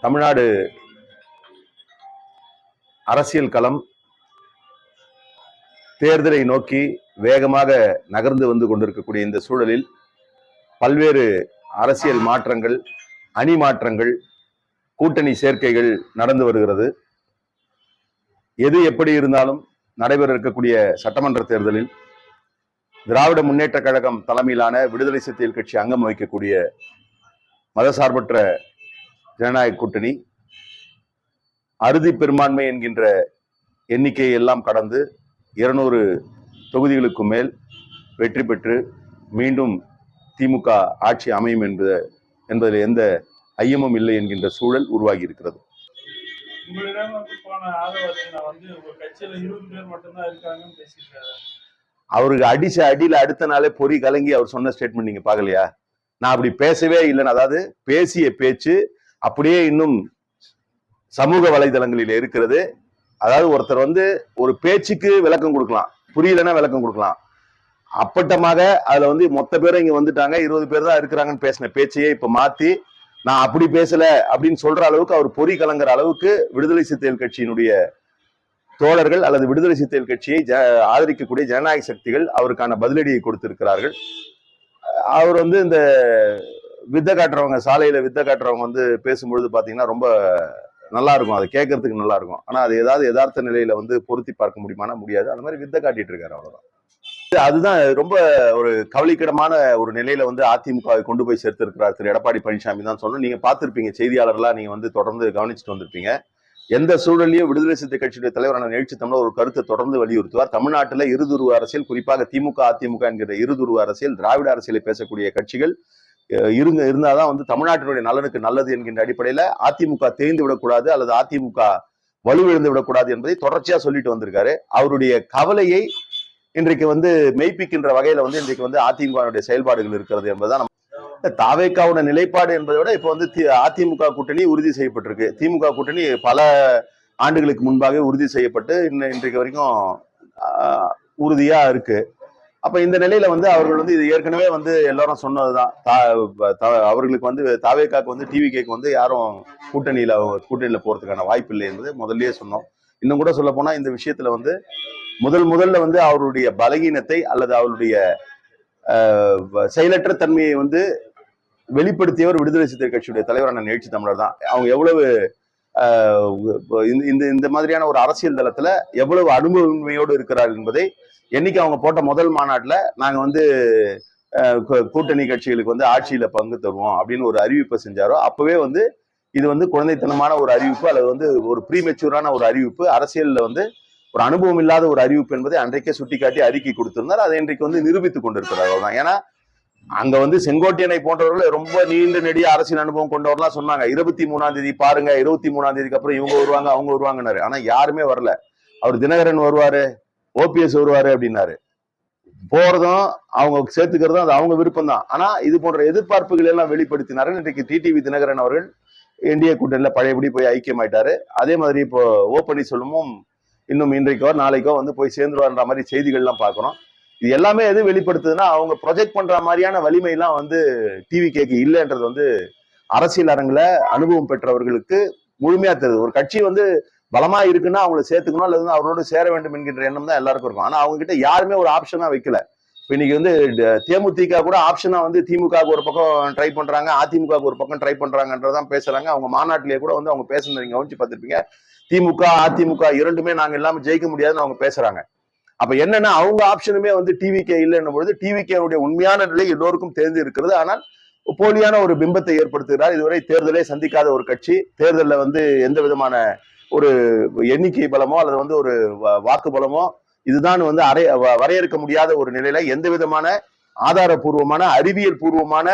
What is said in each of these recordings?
தமிழ்நாடு அரசியல் களம் தேர்தலை நோக்கி வேகமாக நகர்ந்து வந்து கொண்டிருக்கக்கூடிய இந்த சூழலில் பல்வேறு அரசியல் மாற்றங்கள், அணி மாற்றங்கள், கூட்டணி சேர்க்கைகள் நடந்து வருகிறது. எது எப்படி இருந்தாலும் நடைபெற இருக்கக்கூடிய சட்டமன்ற தேர்தலில் திராவிட முன்னேற்ற கழகம் தலைமையிலான விடுதலை சிறுத்தைகள் கட்சி அங்கம் வகிக்கக்கூடிய மதசார்பற்ற ஜனநாயக கூட்டணி அறுதி பெரும்பான்மை என்கின்ற எண்ணிக்கையை எல்லாம் கடந்து 200 தொகுதிகளுக்கு மேல் வெற்றி பெற்று மீண்டும் திமுக ஆட்சி அமையும் என்பதில் எந்த ஐயமும் இல்லை என்கின்ற சூழல் உருவாகி இருக்கிறது. அவருக்கு அடிச்ச அடியில அடுத்த நாளே பொறி கலங்கி அவர் சொன்ன ஸ்டேட்மெண்ட் நீங்க பாக்கலையா? நான் அப்படி பேசவே இல்லைன்னு, அதாவது பேசிய பேச்சு அப்படியே இன்னும் சமூக வலைதளங்களில் இருக்கிறது. அதாவது ஒருத்தர் ஒரு பேச்சுக்கு விளக்கம் கொடுக்கலாம், புரியலன்னா விளக்கம் கொடுக்கலாம். அப்பட்டமாக அதுல மொத்த பேரும் இங்க வந்துட்டாங்க, 20 பேர் தான் இருக்கிறாங்கன்னு பேசின பேச்சையே இப்ப மாத்தி நான் அப்படி பேசல அப்படின்னு சொல்ற அளவுக்கு அவர் பொறி கலங்குற அளவுக்கு விடுதலை சிறுத்தைகள் கட்சியினுடைய தோழர்கள் அல்லது விடுதலை சிறுத்தைகள் கட்சியை ஆதரிக்கக்கூடிய ஜனநாயக சக்திகள் அவருக்கான பதிலடியை கொடுத்திருக்கிறார்கள். அவர் இந்த வித்தை காட்டுறவங்க, சாலையில வித்தை காட்டுறவங்க பேசும்பொழுது பாத்தீங்கன்னா ரொம்ப நல்லா இருக்கும், அதை கேட்கறதுக்கு நல்லா இருக்கும். ஆனா அது ஏதாவது யதார்த்த நிலையில பொருத்தி பார்க்க முடியுமானா முடியாது. அந்த மாதிரி வித்தை காட்டிட்டு இருக்காரு, அவ்வளவுதான். அதுதான் ரொம்ப ஒரு கவலைக்கிடமான ஒரு நிலையில அதிமுகவை கொண்டு போய் சேர்த்திருக்கிறார் திரு எடப்பாடி பழனிசாமி தான் சொல்லணும். நீங்க பார்த்திருப்பீங்க, செய்தியாளர்களா நீங்க தொடர்ந்து கவனிச்சுட்டு வந்திருப்பீங்க. எந்த சூழலையும் விடுதலை சிறுத்தை கட்சியுடைய தலைவரான எழுச்சி தமிழர் ஒரு கருத்தை தொடர்ந்து வலியுறுத்துவார். தமிழ்நாட்டில் இருதுருவ அரசியல், குறிப்பாக திமுக அதிமுக என்கிற இருதுருவ அரசியல், திராவிட அரசியலை பேசக்கூடிய கட்சிகள் இருந்தாதான் தமிழ்நாட்டினுடைய நலனுக்கு நல்லது என்கின்ற அடிப்படையில அதிமுக தேய்ந்து விடக்கூடாது அல்லது அதிமுக வலுவிழந்து விடக்கூடாது என்பதை தொடர்ச்சியா சொல்லிட்டு வந்திருக்காரு. அவருடைய கவலையை இன்றைக்கு மெய்ப்பிக்கின்ற வகையில இன்றைக்கு அதிமுக செயல்பாடுகள் இருக்கிறது என்பதுதான் தாவேக்காவோட நிலைப்பாடு என்பதை விட இப்ப அதிமுக கூட்டணி உறுதி செய்யப்பட்டிருக்கு. திமுக கூட்டணி பல ஆண்டுகளுக்கு முன்பாக உறுதி செய்யப்பட்டு இன்றைக்கு வரைக்கும் உறுதியா இருக்கு. அப்ப இந்த நிலையில அவர்கள் இது ஏற்கனவே எல்லாரும் சொன்னதுதான். அவர்களுக்கு தாவேக்காக்கு டிவிகேக்கு யாரும் கூட்டணியில போறதுக்கான வாய்ப்பு இல்லை என்பது முதல்லயே சொன்னோம். இன்னும் கூட சொல்ல போனா இந்த விஷயத்துல முதல்ல அவருடைய பலகீனத்தை அல்லது அவருடைய செயலற்ற தன்மையை வெளிப்படுத்தியவர் விடுதலை சிறுத்தைகள் கட்சியுடைய தலைவரான எழுச்சி தமிழர் தான். அவங்க எவ்வளவு இந்த மாதிரியான ஒரு அரசியல் தளத்துல எவ்வளவு அனுபவமையோடு இருக்கிறார் என்பதை என்னைக்கு அவங்க போட்ட முதல் மாநாட்டுல நாங்க கூட்டணி கட்சிகளுக்கு ஆட்சியில பங்கு தருவோம் அப்படின்னு ஒரு அறிவிப்பை செஞ்சாரோ அப்பவே இது குழந்தைத்தனமான ஒரு அறிவிப்பு அல்லது ஒரு ப்ரீமெச்சூரான ஒரு அறிவிப்பு, அரசியல்ல ஒரு அனுபவம் இல்லாத ஒரு அறிவிப்பு என்பதை அன்றைக்கே சுட்டிக்காட்டி அறிக்கை கொடுத்திருந்தார். அதை இன்றைக்கு நிரூபித்துக் கொண்டிருக்கிறார். தான் ஏன்னா அங்க செங்கோட்டையனை போன்றவர்கள் ரொம்ப நீண்ட நெடிய அரசியல் அனுபவம் கொண்டவர்லாம் சொன்னாங்க 23ஆம் தேதி பாருங்க, 23ஆம் தேதிக்கு அப்புறம் இவங்க வருவாங்க அவங்க வருவாங்கன்னாரு. ஆனா யாருமே வரல. அவர் தினகரன் வருவாரு, ஓபிஎஸ் வருவாரு அப்படின்னாரு. போறதும் அவங்க சேர்த்துக்கிறதும் அது அவங்க விருப்பம் தான். ஆனா இது போன்ற எதிர்பார்ப்புகள் எல்லாம் வெளிப்படுத்தினாரு. இன்றைக்கு டிடிவி தினகரன் அவர்கள் என்டிஏ கூட்டணியில பழையபடி போய் ஐக்கியமாயிட்டாரு. அதே மாதிரி இப்போ ஓ பன்னீர்செல்வமும் இன்னும் இன்றைக்கோ நாளைக்கோ போய் சேர்ந்துருவார்ன்ற மாதிரி செய்திகள்லாம் பார்க்கணும். இது எல்லாமே எது வெளிப்படுத்துதுன்னா அவங்க ப்ரொஜெக்ட் பண்ற மாதிரியான வலிமை எல்லாம் டிவிகேக்கு இல்லைன்றது அரசியல் அரங்குல அனுபவம் பெற்றவர்களுக்கு முழுமையா தெரியுது. ஒரு கட்சி பலமா இருக்குன்னா அவங்களை சேர்த்துக்கணும் அல்லது அவரோடு சேர வேண்டும் என்கின்ற எண்ணம் தான் எல்லாருக்கும் இருக்கும். ஆனா அவங்க கிட்ட யாருமே ஒரு ஆப்ஷனா வைக்கல. இப்ப இன்னைக்கு தேமுதிக கூட ஆப்ஷனா திமுக ஒரு பக்கம் ட்ரை பண்றாங்க, அதிமுக ஒரு பக்கம் ட்ரை பண்றாங்கன்றதான் பேசுறாங்க. அவங்க மாநாட்டிலேயே கூட அவங்க பேசுனது நீங்க கவனிச்சு பார்த்திருப்பீங்க. திமுக அதிமுக இரண்டுமே நாங்க இல்லாம ஜெயிக்க முடியாதுன்னு அவங்க பேசுறாங்க. அப்ப என்னன்னா அவங்க ஆப்ஷனுமே டிவிகே இல்லைன்னும் பொழுது டிவிகேனுடைய உண்மையான நிலை எல்லோருக்கும் தெரிந்து இருக்கிறது. ஆனால் போலியான ஒரு பிம்பத்தை ஏற்படுத்துகிறார். இதுவரை தேர்தலே சந்திக்காத ஒரு கட்சி தேர்தலில் எந்த விதமான ஒரு எண்ணிக்கை பலமோ அல்லது ஒரு வாக்கு பலமோ இதுதான் வரையறுக்க முடியாத ஒரு நிலையில எந்த விதமான ஆதாரபூர்வமான அறிவியல் பூர்வமான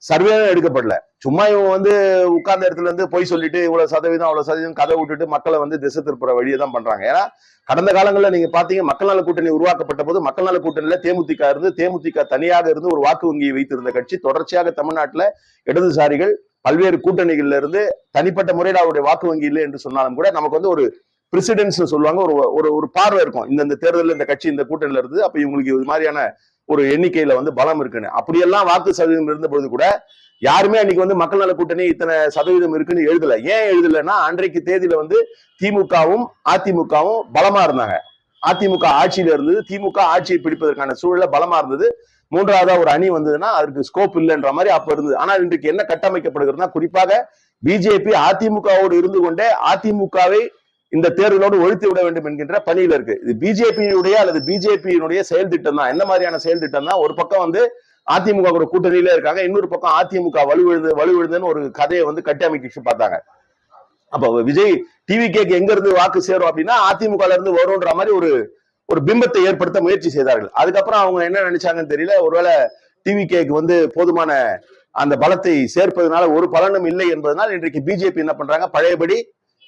சர்வே எடுக்கப்படல. சும்மா இவங்க உட்கார்ந்த இடத்துல பொய் சொல்லிட்டு இவ்வளவு சதவீதம் கதை விட்டுட்டு மக்களை திசை திருப்புற வழியை தான் பண்றாங்க. ஏன்னா கடந்த காலங்களில் நீங்க பாத்தீங்க, மக்கள் நல கூட்டணி உருவாக்கப்பட்ட போது மக்கள் நல கூட்டணியில தேமுதிக தனியாக இருந்து ஒரு வாக்கு வங்கியை வைத்திருந்த கட்சி தொடர்ச்சியாக தமிழ்நாட்டுல இடதுசாரிகள் பல்வேறு கூட்டணிகள்ல இருந்து தனிப்பட்ட முறையில் அவருடைய வாக்கு வங்கி இல்லை என்று சொன்னாலும் கூட நமக்கு ஒரு பிரசிடென்ஸ் சொல்லுவாங்க, ஒரு பார்வை இருக்கும். இந்த தேர்தலில் இந்த கட்சி இந்த கூட்டணியில இருந்து அப்ப இவங்களுக்கு இது மாதிரியான ஒரு எண்ணிக்கையில பலம் இருக்குன்னு. அப்படியெல்லாம் வாக்கு சதவீதம் இருந்த பொழுது கூட யாருமே அன்னைக்கு வந்து மக்கள் நல கூட்டணி இத்தனை சதவீதம் இருக்குன்னு எழுதல. ஏன் எழுதலைன்னா அன்றைக்கு தேதியில வந்து திமுகவும் அதிமுகவும் பலமா இருந்தாங்க. அதிமுக ஆட்சியில இருந்தது, திமுக ஆட்சியை பிடிப்பதற்கான சூழல பலமா இருந்தது. மூன்றாவதா ஒரு அணி வந்ததுன்னா அதுக்கு ஸ்கோப் இல்லைன்ற மாதிரி அப்ப இருந்தது. ஆனால் இன்றைக்கு என்ன கட்டமைக்கப்படுகிறதுனா, குறிப்பாக பிஜேபி அதிமுகவோடு இருந்து கொண்டே அதிமுகவை இந்த தேர்தலோடு ஒழித்து விட வேண்டும் என்கின்ற பணியில இருக்கு. இது பிஜேபியுடைய அல்லது பிஜேபியினுடைய செயல் திட்டம் தான். என்ன மாதிரியான செயல் திட்டம் தான்? ஒரு பக்கம் வந்து அதிமுக கூட கூட்டணியில இருக்காங்க, இன்னொரு பக்கம் அதிமுக வலுவிழுதுன்னு ஒரு கதையை வந்து கட்டி அமைக்க பார்த்தாங்க. அப்ப விஜய் டிவிகேக்கு எங்க இருந்து வாக்கு சேரும் அப்படின்னா அதிமுக இருந்து வரும்ன்ற மாதிரி ஒரு பிம்பத்தை ஏற்படுத்த முயற்சி செய்தார்கள். அதுக்கப்புறம் அவங்க என்ன நினைச்சாங்கன்னு தெரியல. ஒருவேளை டிவிகேக்கு வந்து போதுமான அந்த பலத்தை சேர்ப்பதனால ஒரு பலனும் இல்லை என்பதனால் இன்றைக்கு பிஜேபி என்ன பண்றாங்க, பழையபடி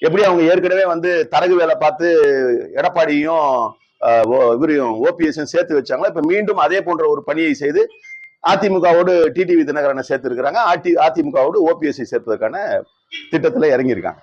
எப்படி அவங்க ஏற்கனவே வந்து தரகு வேலை பார்த்து எடப்பாடியும் இவரையும் ஓபிஎஸ் சேர்த்து வச்சாங்களோ, இப்ப மீண்டும் அதே போன்ற ஒரு பணியை செய்து அதிமுகவோடு டிடிவி தினகரனை சேர்த்து இருக்கிறாங்க, அதிமுகவோடு ஓபிஎஸ்ஐ சேர்ப்பதற்கான திட்டத்துல இறங்கி இருக்காங்க.